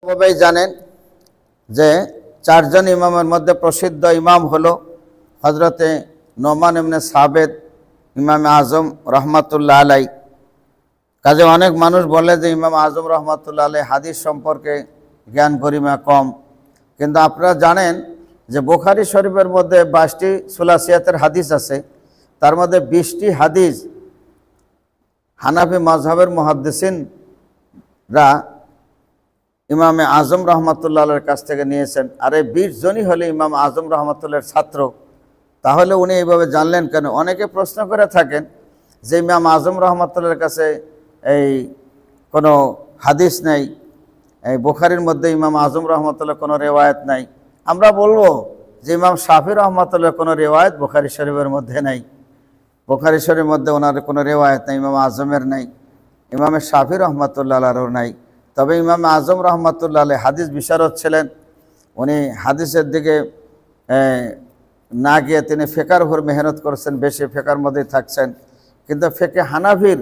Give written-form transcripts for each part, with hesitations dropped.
সবাই জানেন যে চারজন ইমামের মধ্যে প্রসিদ্ধ ইমাম হলো হযরতে নোমান ইবনে সাবেত ইমাম আজম রহমাতুল্লাহ আলাই। কাজে অনেক মানুষ বলে যে ইমাম আজম রহমাতুল্লাহ আলাই হাদিস সম্পর্কে জ্ঞান গরিমা কম, কিন্তু আপনারা জানেন যে বুখারী শরীফের মধ্যে 22টি সুলাসিয়াতের হাদিস আছে, তার মধ্যে 20টি হাদিস হানাফি মাযহাবের মুহাদ্দিসিনরা ইমামে আজম রহমাতুল্লাহের কাছ থেকে নিয়েছেন। আর এই 20 জনই হলে ইমাম আজম রহমাতুল্লাহের ছাত্র। তাহলে উনি এইভাবে জানলেন কেন? অনেকে প্রশ্ন করে থাকেন যে ইমাম আজম রহমাতুল্লাহের কাছে এই কোনো হাদিস নেই, এই বুখারীর মধ্যে ইমাম আজম রহমাতুল্লাহ কোনো রেওয়ায়েত নাই। আমরা বলবো যে ইমাম শাফি রহমাতুল্লাহ কোনো রেওয়ায়েত বুখারী শরীফের মধ্যে নাই, বুখারী শরীফের মধ্যে ওনার কোনো রেওয়ায়েত নাই, ইমাম আজমের নাই, ইমামে শাফি রহমাতুল্লাহ আলাইহিরও নাই। তবে ইমাম আজম রহমাতুল্লাহ আলাইহি হাদিস বিশারদ ছিলেন। উনি হাদিসের দিকে না গিয়ে তিনি ফিকার উপর মেহনত করেছেন, বেশি ফিকার মধ্যেই থাকছেন। কিন্তু ফিকে হানাফির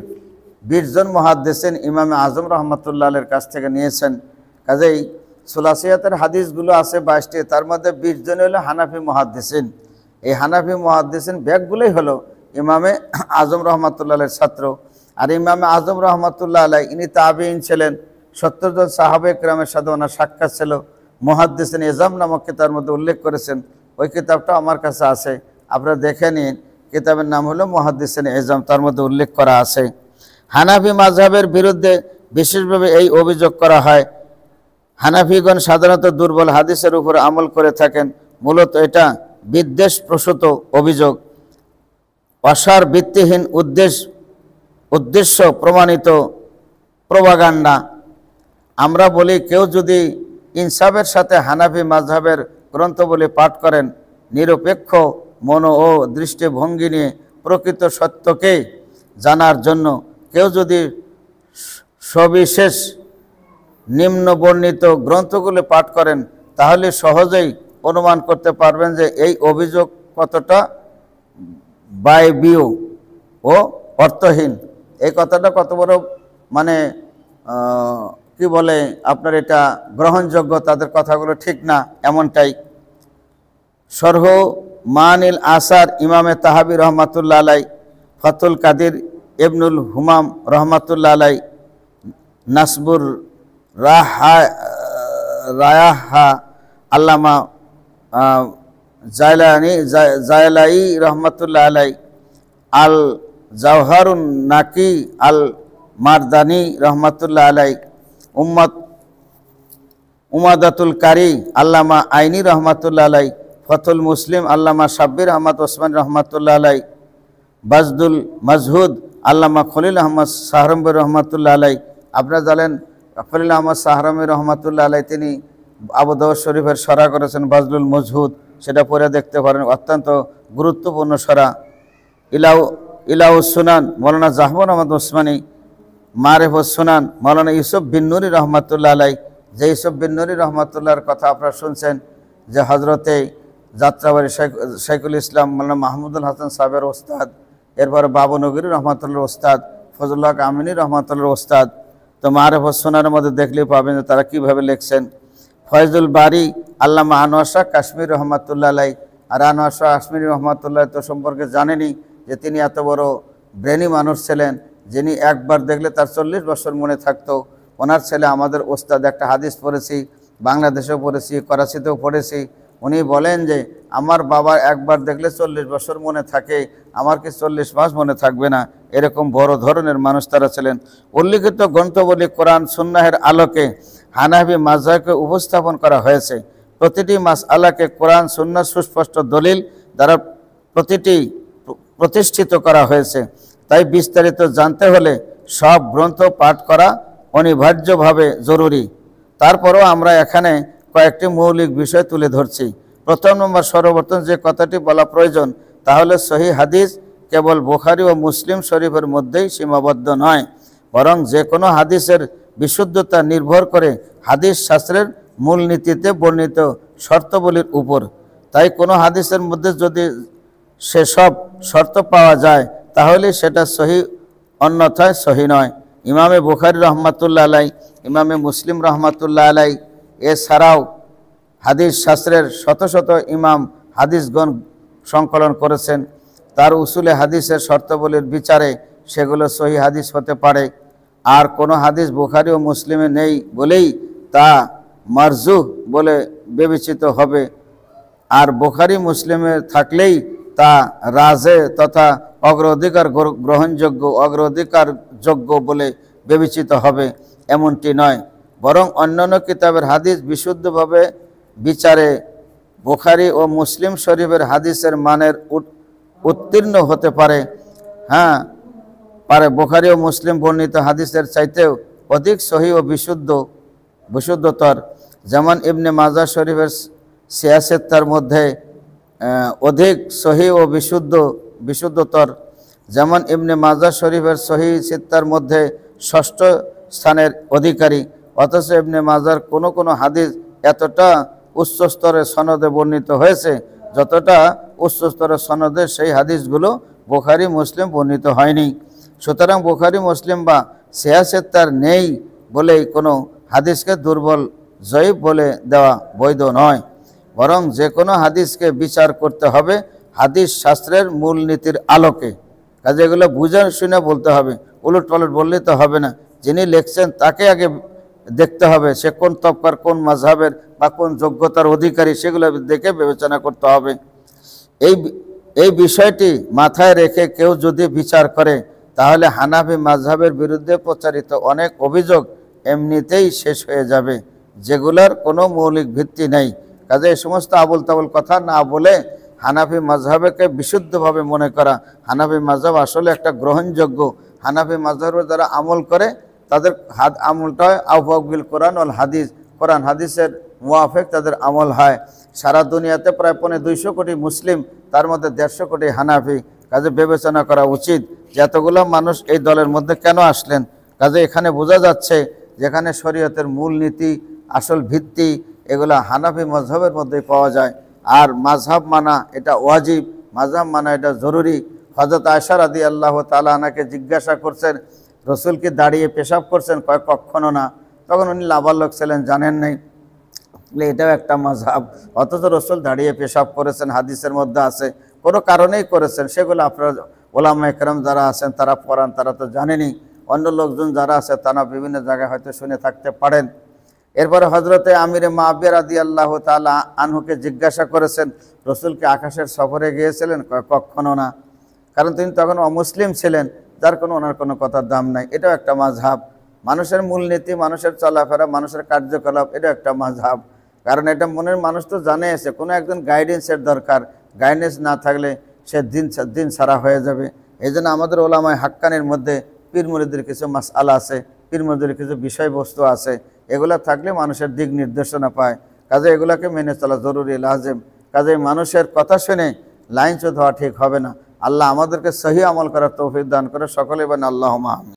20 জন মুহাদ্দিসিন ইমামে আজম রহমাতুল্লাহ আলাইহির কাছ থেকে নিয়েছেন। কাজেই সুলাসিয়াতের হাদিসগুলো আছে 22টি, তার মধ্যে 20 জন হলো হানাফি মুহাদ্দিসিন। এই হানাফি মুহাদ্দিসিন ব্যাগগুলোই হলো ইমামে আজম রহমাতুল্লাহ আলাইহির ছাত্র। আর ইমামে আজম রহমাতুল্লাহ আলাইহি ইনি তাবিঈন ছিলেন। 70 জন সাহাবায়ে কেরামের সাথে ওনার সাক্ষাৎ ছিল। মুহাদ্দিসিন ইজাম নামক কিতাবের মধ্যে উল্লেখ করেছেন, ওই কিতাবটা আমার কাছে আছে, আপনারা দেখে নিন। কিতাবের নাম হলো মুহাদ্দিসিন ইজাম, তার মধ্যে উল্লেখ করা আছে। হানাফি মাযহাবের বিরুদ্ধে বিশেষভাবে এই অভিযোগ করা হয়, হানাফিগণ সাধারণত দুর্বল হাদিসের উপর আমল করে থাকেন। মূলত এটা বিদ্বেষপ্রসূত অভিযোগ, অসার ভিত্তিহীন উদ্দেশ্য প্রমাণিত প্রোপাগান্ডা। আমরা বলি কেউ যদি ইনসাফের সাথে হানাফি মাযহাবের গ্রন্থগুলি পাঠ করেন, নিরপেক্ষ মন ও দৃষ্টিভঙ্গি নিয়ে প্রকৃত সত্যকে জানার জন্য কেউ যদি সবিশেষ নিম্নবর্ণিত গ্রন্থগুলি পাঠ করেন, তাহলে সহজেই অনুমান করতে পারবেন যে এই অভিযোগ কতটা বায়বীয় ও অর্থহীন। এই কথাটা কত বড় মানে কি বলে আপনার এটা গ্রহণযোগ্য, তাদের কথাগুলো ঠিক না, এমনটাই। শরহ মানিল আসার ইমামে তাহাবি রহমাতুল্লাহ আলাই, ফতুল কাদির ইবনুল হুমাম রহমাতুল্লাহ আলাই, নাসবুর রায়াহা আল্লামা জায়লাই রহমাতুল্লাহ আলাই, আল জাওহারুন নাকি আল মারদানি রহমাতুল্লাহ আলাই, উমাদাতুল কারি আল্লামা আইনি রহমাতুল্লাহ আলাই, ফতুল মুসলিম আল্লামা শাব্বির আহমদ ওসমান রহমাতুল্লাহ আলাই, বাজদুল মাজহুদ আল্লামা খলিল আহমদ সাহরম্বী রহমাতুল্লাহ আলাই। আপনারা জানেন খলিল আহমদ সাহরম্বী রহমাতুল্লাহ আলাই তিনি আবু দাউদ শরীফের সরা করেছেন বাজলুল মজহুদ, সেটা পড়ে দেখতে পারেন, অত্যন্ত গুরুত্বপূর্ণ সরা। ইলাউস সুনান মৌলানা জাহবুর আহমদ ওসমানী, মারিফুস সুনান মৌলানা ইউসুফ বিন নুরি রহমাতুল্লাহ আলাই। যে ইউসুফ বিন নুরি রহমাতুল্লাহর কথা আপনারা শুনছেন, যে হজরতে যাত্রাবাড়ি শাইখুল ইসলাম মৌলানা মাহমুদুল হাসান সাহেবের ওস্তাদ, এরপরে বাবু নগরী রহমাতুল্লাহর ওস্তাদ, ফজলুল হক আমিনী রহমাতুল্লাহর ওস্তাদ। তো মারিফুস সুনানের মধ্যে দেখলেই পাবেন যে তারা কীভাবে লিখছেন। ফয়জুল বারি আল্লামা আনোয়ার শাহ কাশ্মীর রহমাতুল্লাহ আলাই। আর আনোয়ার শাহ কাশ্মীরি রহমাতুল্লাহ তো সম্পর্কে জানেনই যে তিনি এত বড় ব্রেনি মানুষ ছিলেন, যিনি একবার দেখলে তার 40 বছর মনে থাকতো। ওনার ছেলে আমাদের ওস্তাদ, একটা হাদিস পড়েছি, বাংলাদেশেও পড়েছি, করাচিতেও পড়েছি। উনি বলেন যে আমার বাবা একবার দেখলে 40 বছর মনে থাকে, আমার কি 40 মাস মনে থাকবে না? এরকম বড় ধরনের মানুষ তারা ছিলেন। উল্লিখিত গ্রন্থবলী কোরআন সুন্নাহের আলোকে হানাফি মাযহাবকে উপস্থাপন করা হয়েছে। প্রতিটি মাসআলাকে কোরআন সুন্নাহ সুস্পষ্ট দলিল দ্বারা প্রতিষ্ঠিত করা হয়েছে। তাই বিস্তারিত জানতে হলে সব গ্রন্থ পাঠ করা অনিবার্যভাবে জরুরি। তারপরও আমরা এখানে কয়েকটি মৌলিক বিষয় তুলে ধরছি। প্রথম নম্বর, সর্বপ্রথম যে কথাটি বলা প্রয়োজন তা হলো সহিহ হাদিস কেবল বুখারী ও মুসলিম শরীফের মধ্যেই সীমাবদ্ধ নয়, বরং যে কোনো হাদিসের বিশুদ্ধতা নির্ভর করে হাদিস শাস্ত্রের মূলনীতিতে বর্ণিত শর্তাবলীর উপর। তাই কোনো হাদিসের মধ্যে যদি সেসব শর্ত পাওয়া যায় তাহলে সেটা সহি, অন্যথায় সহি নয়। ইমামে বুখারী রহমাতুল্লাহ আলাই, ইমামে মুসলিম রহমাতুল্লাহ আলাই এছাড়াও হাদিস শাস্ত্রের শত শত ইমাম হাদিসগণ সংকলন করেছেন। তার উসুলে হাদিসের শর্তাবলীর বিচারে সেগুলো সহি হাদিস হতে পারে। আর কোনো হাদিস বুখারী ও মুসলিমে নেই বলেই তা মারজুহ বলে বিবেচিত হবে, আর বুখারী মুসলিমে থাকলেই তা রাজে তথা অগ্রাধিকারযোগ্য বলে বিবেচিত হবে, এমনটি নয়। বরং অন্যান্য কিতাবের হাদিস বিশুদ্ধভাবে বিচারে বুখারী ও মুসলিম শরীফের হাদিসের মানের উত্তীর্ণ হতে পারে। বুখারী ও মুসলিম বর্ণিত হাদিসের চাইতেও অধিক সহি ও বিশুদ্ধতর। যেমন ইবনে মাজাহ শরীফের সিয়াসেত্তার মধ্যে অধিক সহি ও বিশুদ্ধতর। যেমন ইবনে মাজাহ শরীফের সহি সিত্তার মধ্যে ষষ্ঠ স্থানের অধিকারী, অথচ ইবনে মাজাহর কোনো কোনো হাদিস এতটা উচ্চ স্তরের সনদে বর্ণিত হয়েছে যতটা উচ্চ স্তরের সনদে সেই হাদিসগুলো বুখারী মুসলিম বর্ণিত হয়নি। সুতরাং বুখারী মুসলিম বা সিয়াসেত্তার নেই বলেই কোনো হাদিসকে দুর্বল জয়ীফ বলে দেওয়া বৈধ নয়, বরং যে কোনো হাদিসকে বিচার করতে হবে হাদিস শাস্ত্রের মূলনীতির আলোকে। কাজে এগুলো বুঝে শুনে বলতে হবে, উলট পালট বললে তো হবে না। যিনি লিখছেন তাকে আগে দেখতে হবে সে কোন তবকার, কোন মাযহাবের বা কোন যোগ্যতার অধিকারী, সেগুলো দেখে বিবেচনা করতে হবে। এই বিষয়টি মাথায় রেখে কেউ যদি বিচার করে তাহলে হানাফি মাযহাবের বিরুদ্ধে প্রচারিত অনেক অভিযোগ এমনিতেই শেষ হয়ে যাবে, যেগুলোর কোনো মৌলিক ভিত্তি নেই। কাজে এই সমস্ত আবল তাবল কথা না বলে হানাফি মাযহাবকে বিশুদ্ধভাবে মনে করা, হানাফি মাযহাব আসলে একটা গ্রহণযোগ্য, হানাফি মাযহাবের যারা আমল করে তাদের আমলটা হয় আওফাক বিল কোরআন ওয়াল হাদিস, কোরআন হাদিসের মুওয়াফিক তাদের আমল হয়। সারা দুনিয়াতে প্রায় 250 কোটি মুসলিম, তার মধ্যে 150 কোটি হানাফি। কাজে বিবেচনা করা উচিত যে এতগুলো মানুষ এই দলের মধ্যে কেন আসলেন। কাজে এখানে বোঝা যাচ্ছে যেখানে শরীয়তের মূল নীতি, আসল ভিত্তি এগুলা হানাফি মাযহাবের মধ্যেই পাওয়া যায়। আর মাযহাব মানা এটা ওয়াজিব, মাযহাব মানা এটা জরুরি। হযরত আয়েশা রাদিয়াল্লাহু তাআলা আনহাকে জিজ্ঞাসা করছেন, রসুল কি দাঁড়িয়ে পেশাব করছেন? কয় কখনো না। তখন উনি লাবালক ছিলেন, জানেন নাই, এটাও একটা মাযহাব। অথচ রসুল দাঁড়িয়ে পেশাব করেছেন, হাদিসের মধ্যে আছে, কোনো কারণেই করেছেন। সেগুলো আপনারা ওলামা একরাম যারা আছেন তারা পড়ান, তারা তো জানেনই। অন্য লোকজন যারা আছে তারা বিভিন্ন জায়গায় হয়তো শুনে থাকতে পারেন। এরপরে হজরতে আমিরে মাবিয়া রাদিয়াল্লাহু তাআলা আনহুকে জিজ্ঞাসা করেছেন, রসুলকে আকাশের সফরে গিয়েছিলেন? কখনো না। কারণ তিনি তখন অমুসলিম ছিলেন, যার কোনো ওনার কোনো কথার দাম নাই। এটাও একটা মাযহাব। মানুষের মূলনীতি, মানুষের চলাফেরা, মানুষের কার্যকলাপ, এটা একটা মাযহাব। কারণ এটা মনের মানুষ তো জানে এসে কোনো একজন গাইডেন্সের দরকার। গাইডেন্স না থাকলে সে দিন ছাড়া হয়ে যাবে। এই জন্য আমাদের ওলামায়ে হাক্কানির মধ্যে পীর মুরিদের কিছু মাসআলা আছে, পীর মুরিদের কিছু বিষয়বস্তু আছে, এগুলা থাকলে মানুষের দিক নির্দেশনা পায়। কাজে এগুলাকে মেনে চলা জরুরি, লাজেম। কাজে মানুষের কথা শুনে লাইনচ্যুত হওয়া ঠিক হবে না। আল্লাহ আমাদেরকে সহি আমল করার তৌফিক দান করে। সকলে বলেন আল্লাহুম্মা আমিন।